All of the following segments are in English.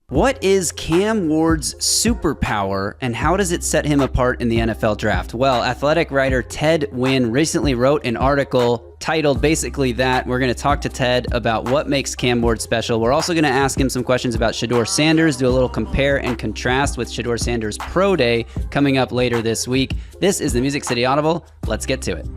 What is Cam Ward's superpower, and how does it set him apart in the NFL draft? Well, athletic writer Ted Nguyen recently wrote an article titled basically that. We're going to talk to Ted about what makes Cam Ward special. We're also going to ask him some questions about Shedeur Sanders, do a little compare and contrast with Shedeur Sanders' Pro Day coming up later this week. This is the Music City Audible. Let's get to it.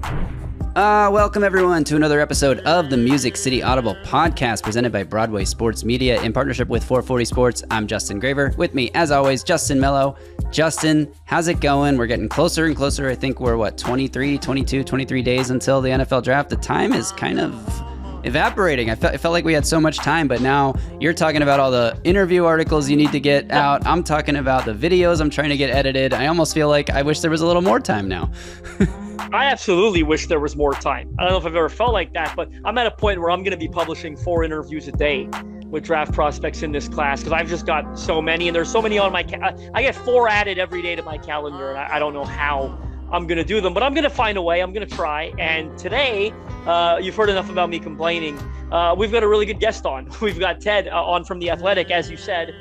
Welcome everyone to another episode of the Music City Audible podcast presented by Broadway Sports Media in partnership with 440 Sports. I'm Justin Graver. With me, as always, Justin Melo. Justin, how's it going? We're getting closer and closer. I think we're, 23 days until the NFL draft. The time is kind of evaporating. It felt like we had so much time, but now you're talking about all the interview articles you need to get out. I'm talking about the videos I'm trying to get edited. I almost feel like I wish there was a little more time now. I absolutely wish there was more time. I don't know if I've ever felt like that, but I'm at a point where I'm going to be publishing 4 interviews a day with draft prospects in this class because I've just got so many, and there's so many on my I get 4 added every day to my calendar, and I don't know how I'm going to do them, but I'm going to find a way. I'm going to try. And today, you've heard enough about me complaining. We've got a really good guest on. We've got Ted on from The Athletic, as you said.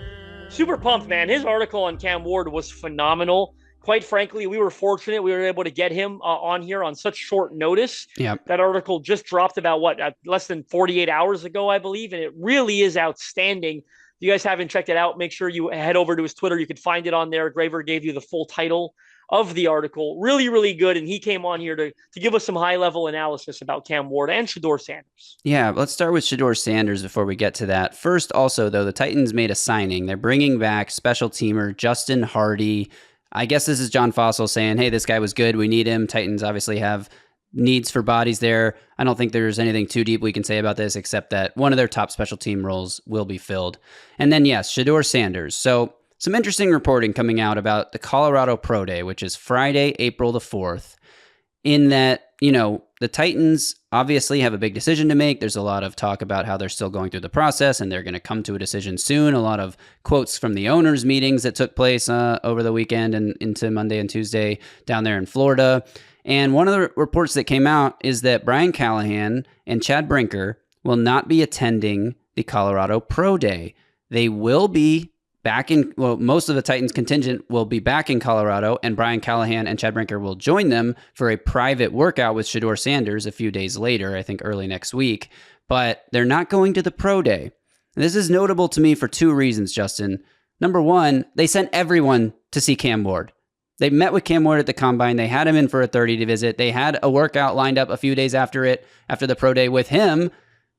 Super pumped, man. His article on Cam Ward was phenomenal. Quite frankly, we were fortunate we were able to get him on here on such short notice. Yep. That article just dropped about less than 48 hours ago, I believe, and it really is outstanding. If you guys haven't checked it out, make sure you head over to his Twitter. You can find it on there. Graver gave you the full title of the article. Really, really good, and he came on here to give us some high-level analysis about Cam Ward and Shedeur Sanders. Yeah, let's start with Shedeur Sanders before we get to that. First, also, though, the Titans made a signing. They're bringing back special teamer Justin Hardee. I guess this is John Fossil saying, hey, this guy was good. We need him. Titans obviously have needs for bodies there. I don't think there's anything too deep we can say about this except that one of their top special team roles will be filled. And then, yes, Shedeur Sanders. So some interesting reporting coming out about the Colorado Pro Day, which is Friday, April the 4th, in that, the Titans obviously have a big decision to make. There's a lot of talk about how they're still going through the process and they're going to come to a decision soon. A lot of quotes from the owners' meetings that took place over the weekend and into Monday and Tuesday down there in Florida. And one of the reports that came out is that Brian Callahan and Chad Brinker will not be attending the Colorado Pro Day. They will be most of the Titans contingent will be back in Colorado, and Brian Callahan and Chad Brinker will join them for a private workout with Shedeur Sanders a few days later, I think early next week. But they're not going to the Pro Day. And this is notable to me for 2 reasons, Justin. Number one, they sent everyone to see Cam Ward. They met with Cam Ward at the Combine. They had him in for a 30-day visit. They had a workout lined up a few days after the Pro Day with him,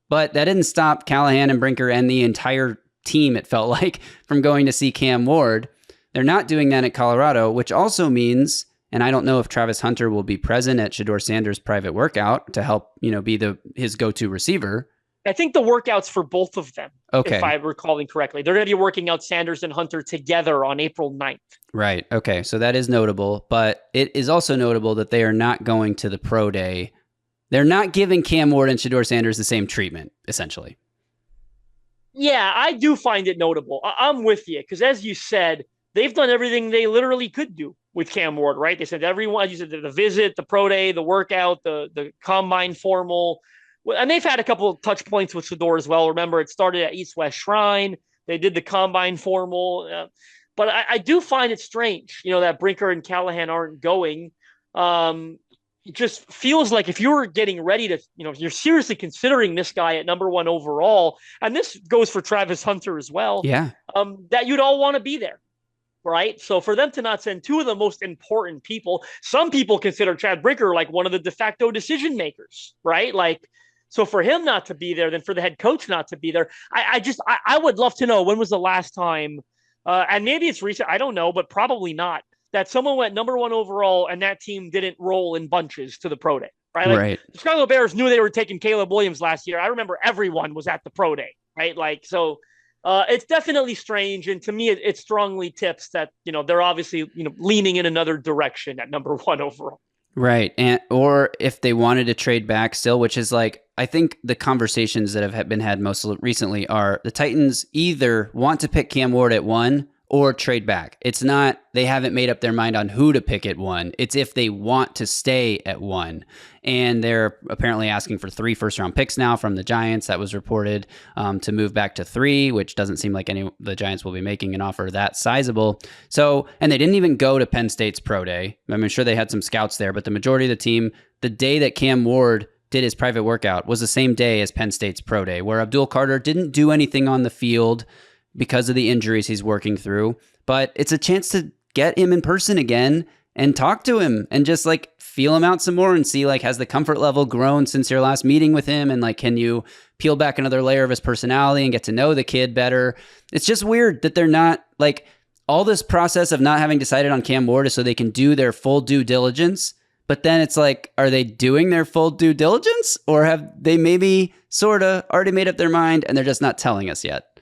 but that didn't stop Callahan and Brinker and the entire team, it felt like, from going to see Cam Ward. They're not doing that at Colorado, which also means, and I don't know if Travis Hunter will be present at Shedeur Sanders' private workout to help, be his go-to receiver. I think the workouts for both of them, okay, if I'm recalling correctly. They're going to be working out Sanders and Hunter together on April 9th. Right. Okay. So that is notable, but it is also notable that they are not going to the Pro Day. They're not giving Cam Ward and Shedeur Sanders the same treatment, essentially. Yeah, I do find it notable. I'm with you because, as you said, they've done everything they literally could do with Cam Ward, right? They sent everyone, you said, the visit, the Pro Day, the workout, the Combine formal. And they've had a couple of touch points with Shedeur as well. Remember, it started at East West Shrine. They did the Combine formal. But I do find it strange, that Brinker and Callahan aren't going. It just feels like if you're getting ready to, you're seriously considering this guy at number 1 overall, and this goes for Travis Hunter as well, that you'd all want to be there, right? So for them to not send 2 of the most important people, some people consider Chad Brinker like one of the de facto decision makers, right? So for him not to be there, then for the head coach not to be there, I would love to know when was the last time, and maybe it's recent, I don't know, but probably not, that someone went number 1 overall and that team didn't roll in bunches to the Pro Day, right? Right. The Chicago Bears knew they were taking Caleb Williams last year. I remember everyone was at the Pro Day, right? It's definitely strange. And to me, it strongly tips that, they're obviously, leaning in another direction at number 1 overall. Right. Or if they wanted to trade back still, which is I think the conversations that have been had most recently are the Titans either want to pick Cam Ward at 1 or trade back. It's not they haven't made up their mind on who to pick at 1. It's if they want to stay at 1. And they're apparently asking for 3 first-round picks now from the Giants. That was reported to move back to 3, which doesn't seem like the Giants will be making an offer that sizable. So, and they didn't even go to Penn State's pro day. I'm sure they had some scouts there, but the majority of the team, the day that Cam Ward did his private workout was the same day as Penn State's pro day, where Abdul Carter didn't do anything on the field because of the injuries he's working through. But it's a chance to get him in person again and talk to him and just like feel him out some more and see like, has the comfort level grown since your last meeting with him? And like, can you peel back another layer of his personality and get to know the kid better? It's just weird that they're not like all this process of not having decided on Cam Ward is so they can do their full due diligence. But then it's like, are they doing their full due diligence, or have they maybe sort of already made up their mind and they're just not telling us yet?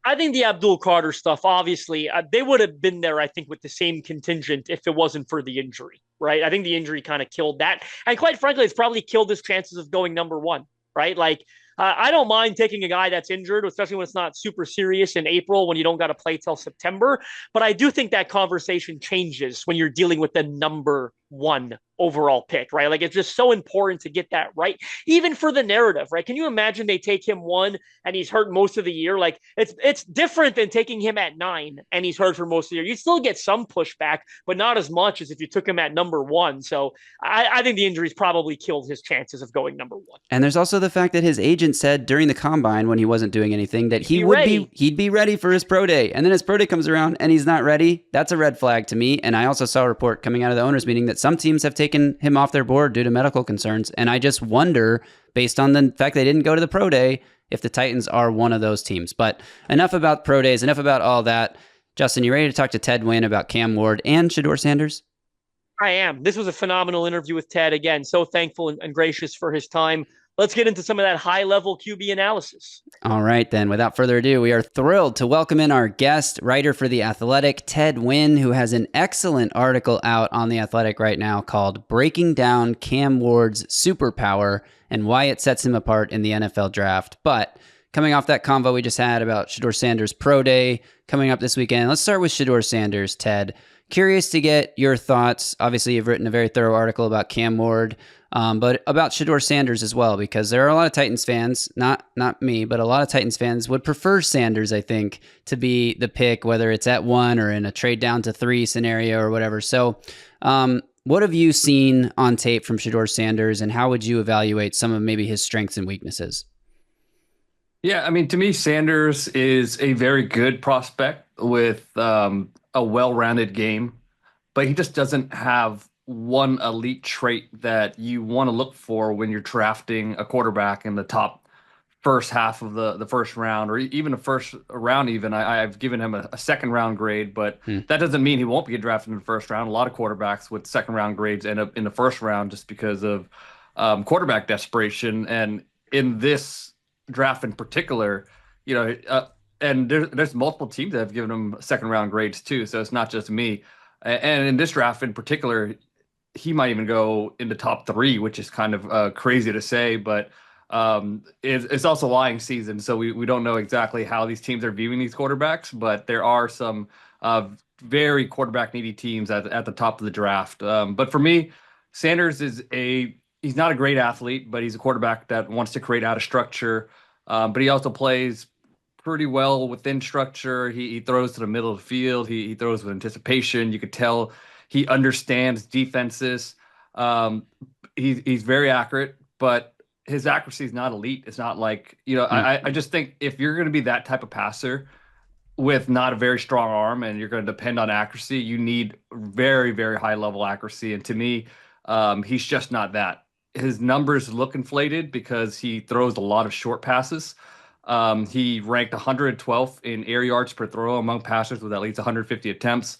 I think the Abdul Carter stuff, obviously, they would have been there, I think, with the same contingent if it wasn't for the injury, right? I think the injury kind of killed that. And quite frankly, it's probably killed his chances of going number 1, right? Like, I don't mind taking a guy that's injured, especially when it's not super serious in April when you don't got to play till September. But I do think that conversation changes when you're dealing with the number 1 overall pick, right? Like, it's just so important to get that right, even for the narrative, right? Can you imagine they take him 1 and he's hurt most of the year? Like, it's different than taking him at 9 and he's hurt for most of the year. You still get some pushback, but not as much as if you took him at number 1. So I think the injuries probably killed his chances of going number 1. And there's also the fact that his agent said during the combine when he wasn't doing anything that he'd be ready for his pro day. And then his pro day comes around and he's not ready. That's a red flag to me. And I also saw a report coming out of the owners meeting that some teams have taken him off their board due to medical concerns. And I just wonder, based on the fact they didn't go to the pro day, if the Titans are one of those teams. But enough about pro days, enough about all that. Justin, you ready to talk to Ted Nguyen about Cam Ward and Shedeur Sanders? I am. This was a phenomenal interview with Ted. Again, so thankful and gracious for his time. Let's get into some of that high-level QB analysis. All right, then. Without further ado, we are thrilled to welcome in our guest, writer for The Athletic, Ted Nguyen, who has an excellent article out on The Athletic right now called Breaking Down Cam Ward's Superpower and Why It Sets Him Apart in the NFL Draft. But coming off that convo we just had about Shedeur Sanders' pro day coming up this weekend, let's start with Shedeur Sanders, Ted. Curious to get your thoughts. Obviously, you've written a very thorough article about Cam Ward, but about Shedeur Sanders as well, because there are a lot of Titans fans, not me, but a lot of Titans fans would prefer Sanders, I think, to be the pick, whether it's at 1 or in a trade down to 3 scenario or whatever. So what have you seen on tape from Shedeur Sanders, and how would you evaluate some of maybe his strengths and weaknesses? Yeah, I mean, to me, Sanders is a very good prospect with a well-rounded game, but he just doesn't have one elite trait that you want to look for when you're drafting a quarterback in the top first half of the first round, or even the first round. Even I've given him a second round grade, but that doesn't mean he won't get drafted in the first round. A lot of quarterbacks with second round grades end up in the first round just because of quarterback desperation. And in this draft in particular, and there's multiple teams that have given him second round grades too. So it's not just me. And in this draft in particular, he might even go into top 3, which is kind of crazy to say, but it's also lying season. So we don't know exactly how these teams are viewing these quarterbacks, but there are some very quarterback needy teams at the top of the draft. But for me, Sanders he's not a great athlete, but he's a quarterback that wants to create out of structure. But he also plays pretty well within structure. He throws to the middle of the field. He throws with anticipation. You could tell he understands defenses. He's very accurate, but his accuracy is not elite. It's not like, I just think if you're going to be that type of passer with not a very strong arm and you're going to depend on accuracy, you need very, very high level accuracy. And to me, he's just not that. His numbers look inflated because he throws a lot of short passes. He ranked 112th in air yards per throw among passers with at least 150 attempts.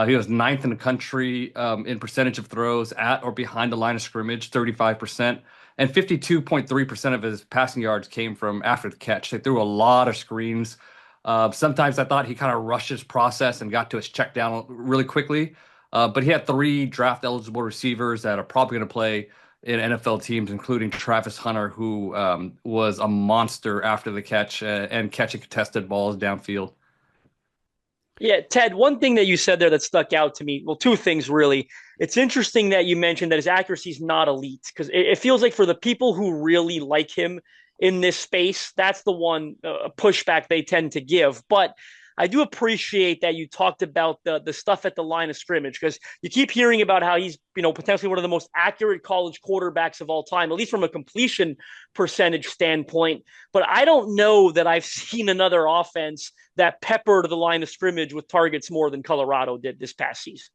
He was 9th in the country in percentage of throws at or behind the line of scrimmage, 35%. And 52.3% of his passing yards came from after the catch. They threw a lot of screens. Sometimes I thought he kind of rushed his process and got to his check down really quickly. But he had 3 draft-eligible receivers that are probably going to play in NFL teams, including Travis Hunter, who was a monster after the catch and catching contested balls downfield. Yeah, Ted, one thing that you said there that stuck out to me, well, two things really. It's interesting that you mentioned that his accuracy is not elite because it feels like for the people who really like him in this space, that's the one pushback they tend to give. But I do appreciate that you talked about the stuff at the line of scrimmage because you keep hearing about how he's potentially one of the most accurate college quarterbacks of all time, at least from a completion percentage standpoint. But I don't know that I've seen another offense that peppered the line of scrimmage with targets more than Colorado did this past season.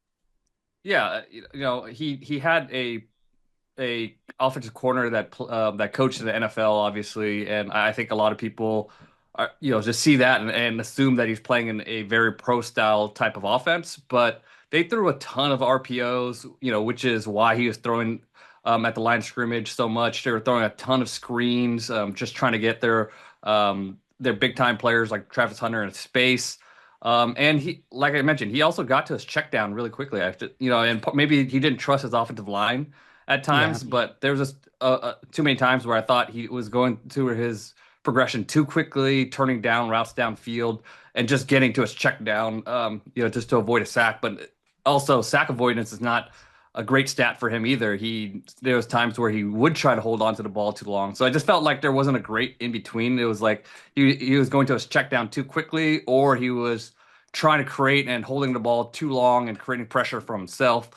Yeah, he had a offensive corner that coached in the NFL, obviously, and I think a lot of people are, just see that and assume that he's playing in a very pro style type of offense. But they threw a ton of RPOs, which is why he was throwing at the line of scrimmage so much. They were throwing a ton of screens, just trying to get their big time players like Travis Hunter in space. And he, like I mentioned, he also got to his check down really quickly after, and maybe he didn't trust his offensive line at Yeah. times, but there was just too many times where I thought he was going to his progression too quickly, turning down routes downfield, and just getting to his check down, just to avoid a sack. But also, sack avoidance is not a great stat for him either. There was times where he would try to hold on to the ball too long. So I just felt like there wasn't a great in between. It was like he was going to his check down too quickly, or he was trying to create and holding the ball too long and creating pressure for himself.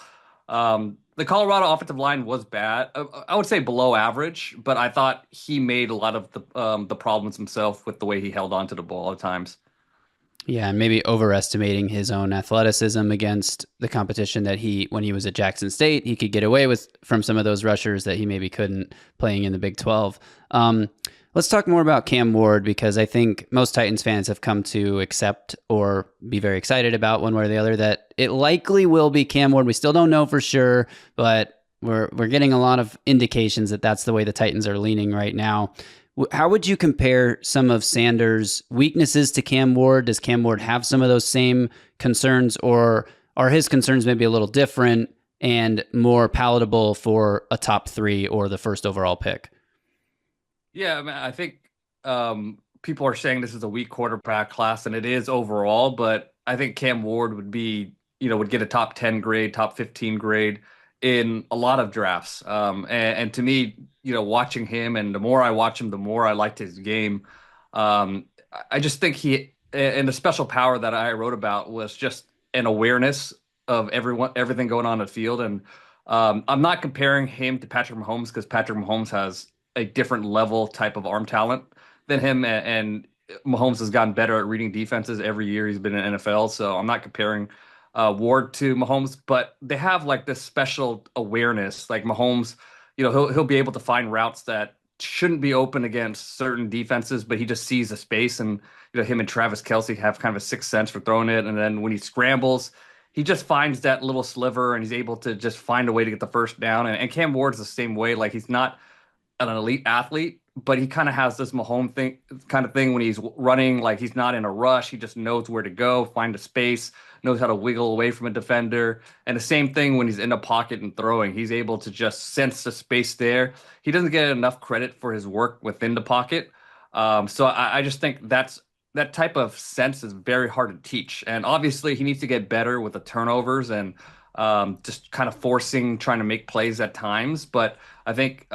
The Colorado offensive line was bad. I would say below average, but I thought he made a lot of the problems himself with the way he held on to the ball at times. Yeah, and maybe overestimating his own athleticism against the competition that when he was at Jackson State, he could get away with from some of those rushers that he maybe couldn't playing in the Big 12. Let's talk more about Cam Ward because I think most Titans fans have come to accept or be very excited about one way or the other that it likely will be Cam Ward. We still don't know for sure, but we're getting a lot of indications that that's the way the Titans are leaning right now. How would you compare some of Sanders' weaknesses to Cam Ward? Does Cam Ward have some of those same concerns, or are his concerns maybe a little different and more palatable for a top 3 or the first overall pick? Yeah, I mean, I think people are saying this is a weak quarterback class, and it is overall, but I think Cam Ward would get a top 10 grade, top 15 grade in a lot of drafts. And to me, watching him, and the more I watch him, the more I liked his game. I just think and the special power that I wrote about was just an awareness of everything going on in the field. And I'm not comparing him to Patrick Mahomes because Patrick Mahomes has a different level type of arm talent than him. And Mahomes has gotten better at reading defenses every year he's been in the NFL. So I'm not comparing Ward to Mahomes, but they have like this special awareness. Like Mahomes, he'll be able to find routes that shouldn't be open against certain defenses, but he just sees the space. And him and Travis Kelce have kind of a sixth sense for throwing it. And then when he scrambles, he just finds that little sliver and he's able to just find a way to get the first down. And Cam Ward's the same way. Like he's not an elite athlete, but he kind of has this Mahomes thing when he's running. Like he's not in a rush. He just knows where to go, find a space, knows how to wiggle away from a defender. And the same thing when he's in a pocket and throwing. He's able to just sense the space there. He doesn't get enough credit for his work within the pocket. So I just think that type of sense is very hard to teach. And obviously he needs to get better with the turnovers and just kind of trying to make plays at times. But I think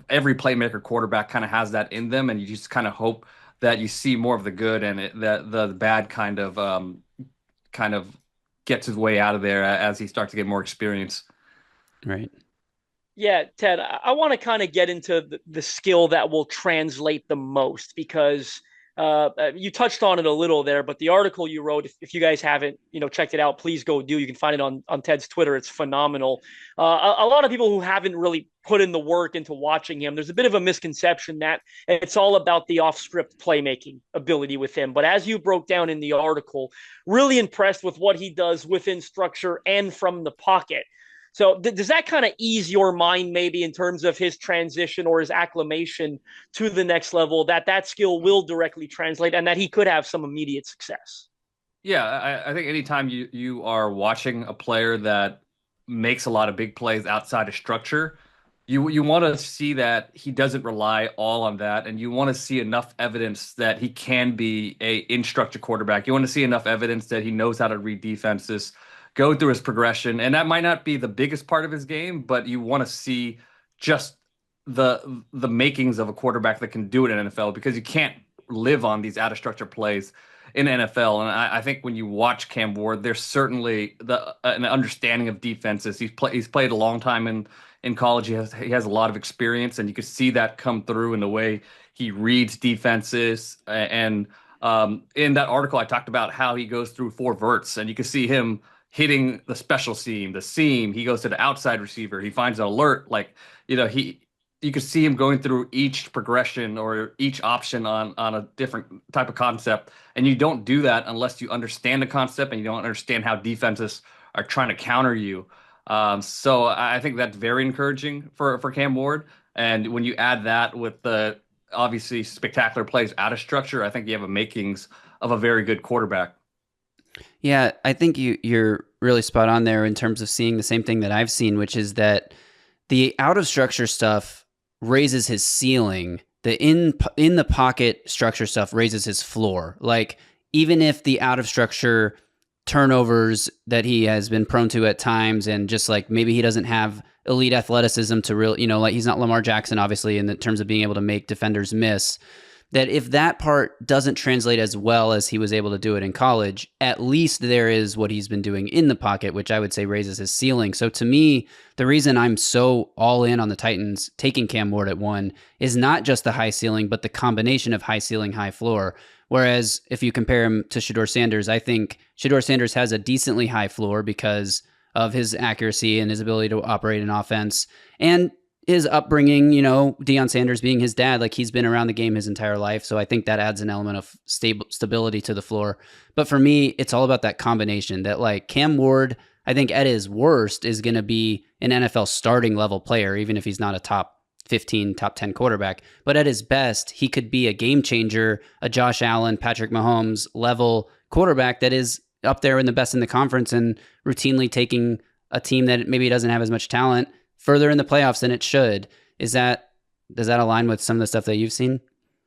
every playmaker quarterback kind of has that in them, and you just kind of hope that you see more of the good and the bad kind of gets his way out of there as he starts to get more experience. Right. Yeah, Ted, I want to kind of get into the skill that will translate the most because you touched on it a little there, but the article you wrote, if you guys haven't, checked it out, please go do. You can find it on Ted's Twitter. It's phenomenal. A lot of people who haven't really put in the work into watching him, there's a bit of a misconception that it's all about the off-script playmaking ability with him. But as you broke down in the article, really impressed with what he does within structure and from the pocket. So does that kind of ease your mind maybe in terms of his transition or his acclimation to the next level, that skill will directly translate and that he could have some immediate success? Yeah, I think anytime you are watching a player that makes a lot of big plays outside of structure, You want to see that he doesn't rely all on that, and you want to see enough evidence that he can be a in-structure quarterback. You want to see enough evidence that he knows how to read defenses, go through his progression, and that might not be the biggest part of his game, but you want to see just the makings of a quarterback that can do it in NFL, because you can't live on these out of structure plays in NFL. And I think when you watch Cam Ward, there's certainly an understanding of defenses. He's played a long time in college. He has a lot of experience, and you could see that come through in the way he reads defenses. And in that article, I talked about how he goes through four verts, and you can see him hitting the special seam, the seam. He goes to the outside receiver. He finds an alert. Like, you could see him going through each progression or each option on a different type of concept. And you don't do that unless you understand the concept and you don't understand how defenses are trying to counter you. So I think that's very encouraging for Cam Ward. And when you add that with the obviously spectacular plays out of structure, I think you have a makings of a very good quarterback. Yeah, I think you're really spot on there in terms of seeing the same thing that I've seen, which is that the out of structure stuff raises his ceiling. The in the pocket structure stuff raises his floor. Like, even if the out of structure turnovers that he has been prone to at times, and just like maybe he doesn't have elite athleticism to really, like he's not Lamar Jackson, obviously, in the terms of being able to make defenders miss, that if that part doesn't translate as well as he was able to do it in college, at least there is what he's been doing in the pocket, which I would say raises his ceiling. So to me, the reason I'm so all in on the Titans taking Cam Ward at 1 is not just the high ceiling, but the combination of high ceiling, high floor. Whereas if you compare him to Shedeur Sanders, I think Shedeur Sanders has a decently high floor because of his accuracy and his ability to operate an offense, and his upbringing, Deion Sanders being his dad, like he's been around the game his entire life. So I think that adds an element of stability to the floor. But for me, it's all about that combination that, like, Cam Ward, I think at his worst is going to be an NFL starting level player, even if he's not a top 15, top 10 quarterback. But at his best, he could be a game changer, a Josh Allen, Patrick Mahomes level quarterback that is up there in the best in the conference and routinely taking a team that maybe doesn't have as much talent further in the playoffs than it should. Does that align with some of the stuff that you've seen?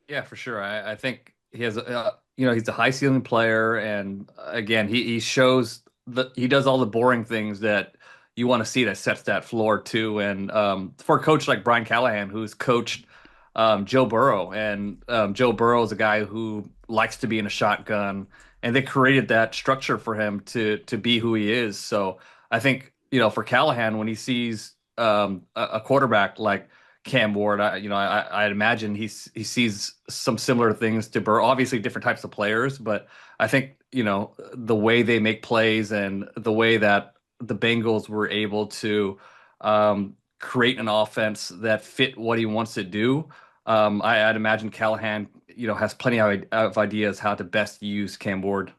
Yeah, for sure. I think he has, he's a high ceiling player, and again, he shows that he does all the boring things that you want to see that sets that floor too. And for a coach like Brian Callahan, who's coached Joe Burrow, and Joe Burrow is a guy who likes to be in a shotgun, and they created that structure for him to be who he is. So I think, for Callahan, when he sees a quarterback like Cam Ward, I'd imagine he sees some similar things to Burrow. Obviously, different types of players, but I think the way they make plays and the way that the Bengals were able to create an offense that fit what he wants to do. I'd imagine Callahan, has plenty of ideas how to best use Cam Ward.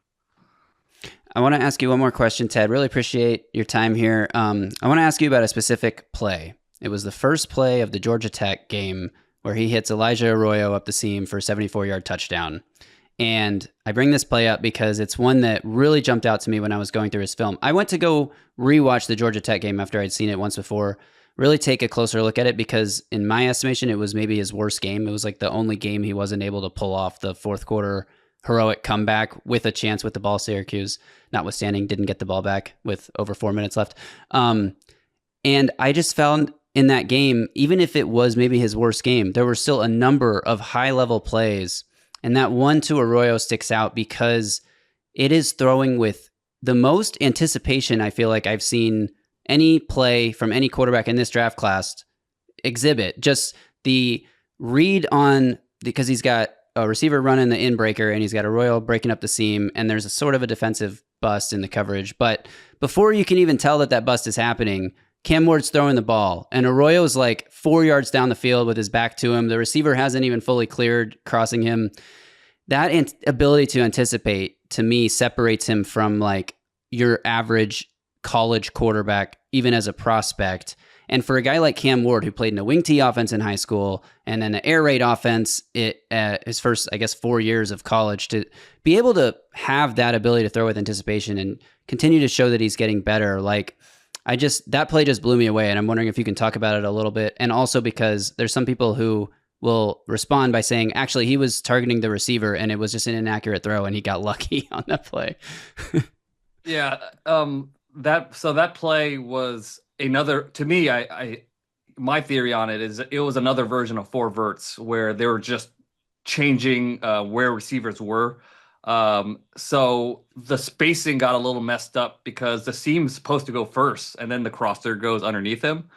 I want to ask you one more question, Ted. Really appreciate your time here. I want to ask you about a specific play. It was the first play of the Georgia Tech game where he hits Elijah Arroyo up the seam for a 74-yard touchdown. And I bring this play up because it's one that really jumped out to me when I was going through his film. I went to go rewatch the Georgia Tech game after I'd seen it once before, really take a closer look at it, because in my estimation, it was maybe his worst game. It was like the only game he wasn't able to pull off the fourth quarter heroic comeback with a chance with the ball. Syracuse, notwithstanding, didn't get the ball back with over 4 minutes left. And I just found in that game, even if it was maybe his worst game, there were still a number of high-level plays. And that one to Arroyo sticks out because it is throwing with the most anticipation I feel like I've seen any play from any quarterback in this draft class exhibit. Just the read on, because he's got a receiver running the in-breaker, and he's got Arroyo breaking up the seam, and there's a sort of a defensive bust in the coverage. But before you can even tell that bust is happening, Cam Ward's throwing the ball, and Arroyo's like 4 yards down the field with his back to him. The receiver hasn't even fully cleared, crossing him. That ability to anticipate, to me, separates him from like your average college quarterback, even as a prospect. And for a guy like Cam Ward, who played in a wing T offense in high school and then an air raid offense his first, 4 years of college, to be able to have that ability to throw with anticipation and continue to show that he's getting better. Like, that play just blew me away. And I'm wondering if you can talk about it a little bit. And also because there's some people who will respond by saying, actually, he was targeting the receiver and it was just an inaccurate throw and he got lucky on that play. Yeah. That play was another, to me, my theory on it is it was another version of four verts where they were just changing where receivers were. So the spacing got a little messed up because the seam's supposed to go first and then the crosser goes underneath him.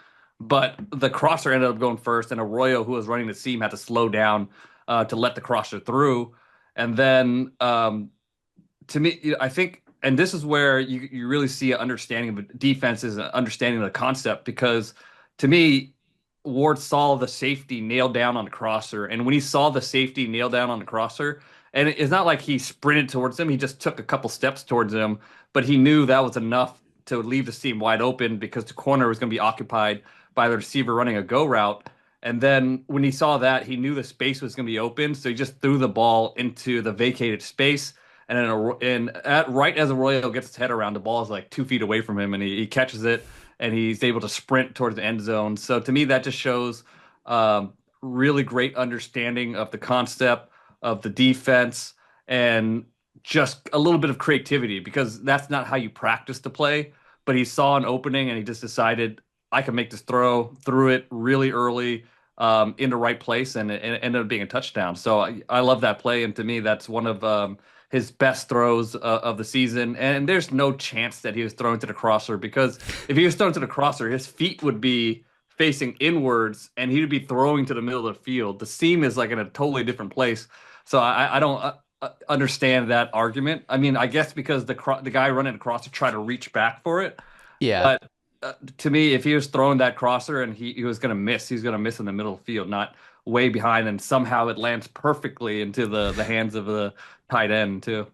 But the crosser ended up going first, and Arroyo, who was running the seam, had to slow down to let the crosser through. And then, to me, I think, and this is where you really see an understanding of defenses, an understanding of the concept, because to me, Ward saw the safety nailed down on the crosser. And when he saw the safety nailed down on the crosser, and it's not like he sprinted towards him, he just took a couple steps towards him, but he knew that was enough to leave the seam wide open because the corner was going to be occupied by the receiver running a go route. And then when he saw that, he knew the space was going to be open, so he just threw the ball into the vacated space. And then right as Arroyo gets his head around, the ball is like 2 feet away from him, and he catches it, and he's able to sprint towards the end zone. So to me, that just shows really great understanding of the concept of the defense and just a little bit of creativity, because that's not how you practice the play. But he saw an opening, and he just decided, I can make this throw, threw it really early in the right place, and it ended up being a touchdown. So I love that play, and to me, that's one of his best throws of the season. And there's no chance that he was thrown to the crosser, because if he was thrown to the crosser, his feet would be facing inwards, and he would be throwing to the middle of the field. The seam is like in a totally different place. So I don't understand that argument. I mean, I guess because the guy running the crosser tried to reach back for it. Yeah. But to me, if he was throwing that crosser and he was going to miss, he's going to miss in the middle of the field, not way behind, and somehow it lands perfectly into the hands of the tight end too.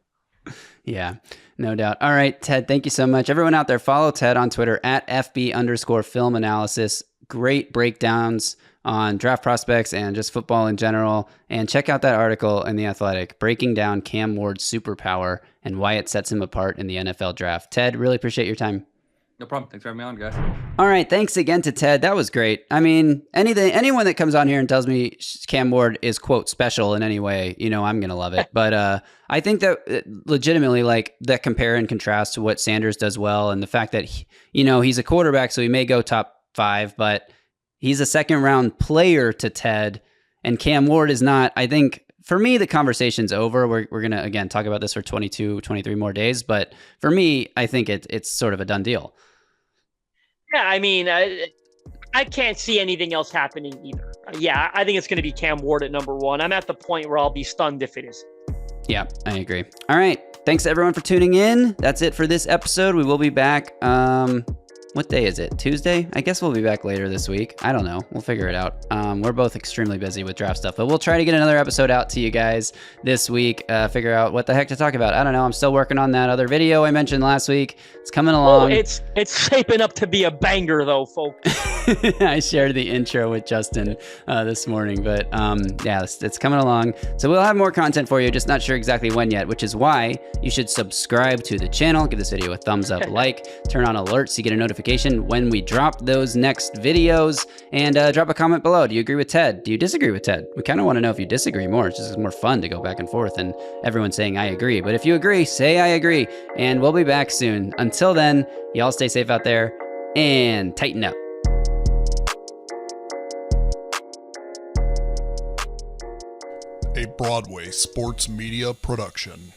Yeah, no doubt. All right, Ted, thank you so much. Everyone out there, follow Ted on Twitter at FB_film analysis. Great breakdowns on draft prospects and just football in general. And check out that article in The Athletic, breaking down Cam Ward's superpower and why it sets him apart in the NFL draft. Ted, really appreciate your time. No problem. Thanks for having me on, guys. All right. Thanks again to Ted. That was great. I mean, anyone that comes on here and tells me Cam Ward is, quote, special in any way, I'm going to love it. But I think that legitimately, like, that compare and contrast to what Sanders does well, and the fact that, he's a quarterback, so he may go top 5, but he's a second round player to Ted, and Cam Ward is not. I think, for me, the conversation's over. We're going to, again, talk about this for 22, 23 more days. But for me, I think it's sort of a done deal. Yeah, I mean, I can't see anything else happening either. Yeah, I think it's going to be Cam Ward at number 1. I'm at the point where I'll be stunned if it is. Yeah, I agree. All right. Thanks, everyone, for tuning in. That's it for this episode. We will be back. What day is it? Tuesday? I guess we'll be back later this week. I don't know. We'll figure it out. We're both extremely busy with draft stuff, but we'll try to get another episode out to you guys this week. Figure out what the heck to talk about. I don't know. I'm still working on that other video I mentioned last week. It's coming along. It's shaping up to be a banger, though, folks. I shared the intro with Justin this morning, but yeah, it's coming along. So we'll have more content for you. Just not sure exactly when yet, which is why you should subscribe to the channel. Give this video a thumbs up, turn on alerts so you get a notification when we drop those next videos, and drop a comment below. Do you agree with Ted? Do you disagree with Ted? We kind of want to know if you disagree more. It's just more fun to go back and forth and everyone saying I agree. But if you agree, say I agree, and we'll be back soon. Until then, y'all stay safe out there and tighten up. A Broadway sports media production.